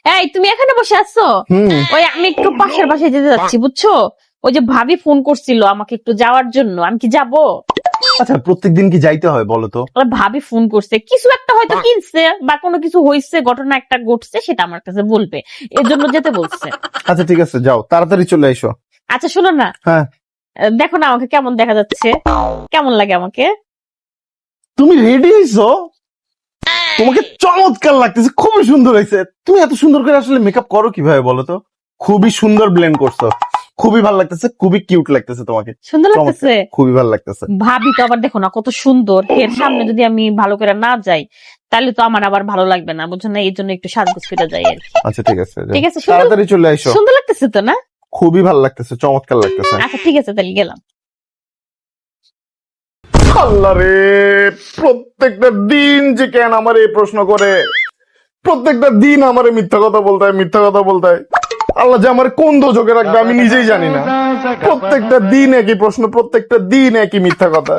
এই তুমি এখানে বসে আছো? ওই আমি একটু পাশের বাসায় যেতে যাচ্ছি, বুঝছো? ওই যে ভাবি ফোন করছিল আমাকে একটু যাওয়ার জন্য, আমি কি যাবো? আচ্ছা, প্রত্যেকদিন কি যাইতে হয় বলো তো? ভাবি ফোন করছে, কিছু একটা হয়তো কিনছে বা কোনো কিছু হয়েছে, ঘটনা একটা ঘটছে, সেটা আমার কাছে বলবে, এর জন্য যেতে বলছে। আচ্ছা ঠিক আছে, যাও তাড়াতাড়ি চলে এসো। আচ্ছা শোনো না, হ্যাঁ, দেখো না আমাকে কেমন দেখা যাচ্ছে, কেমন লাগে আমাকে? তুমি রেডি হইছো? তোমাকে চমৎকার লাগতেছে, খুবই সুন্দর হয়েছে। তুমি এত সুন্দর করে আসলে মেকআপ করো কিভাবে বলো তো? খুবই সুন্দর ব্লেন্ড করছো, খুবই ভালো লাগতেছে, খুবই কিউট লাগতেছে তোমাকে। সুন্দর লাগতেছে? খুবই ভালো লাগতেছে। ভাবি তো আবার দেখো না কত সুন্দর, এর সামনে যদি আমি ভালো করে না যাই তাহলে তো আমার আবার ভালো লাগবে না, বুঝছো না? এই জন্য একটু সাজগোজ করে যাই আর কি। আচ্ছা ঠিক আছে, যাও। ঠিক আছে, তাড়াতাড়ি চলে এসো। সুন্দর লাগতেছে তো না? খুবই ভালো লাগতেছে, চমৎকার লাগতেছে। আচ্ছা ঠিক আছে, তাহলে গেলাম। আল্লাহ রে, প্রত্যেকটা দিন যে কেন আমার এই প্রশ্ন করে, প্রত্যেকটা দিন আমারে মিথ্যা কথা বলতে হয়, মিথ্যা কথা বলতে হয়। আল্লাহ যে আমার কোন দোজকে রাখবে আমি নিজেই জানি না। প্রত্যেকটা দিন একই প্রশ্ন, প্রত্যেকটা দিন একই মিথ্যা কথা।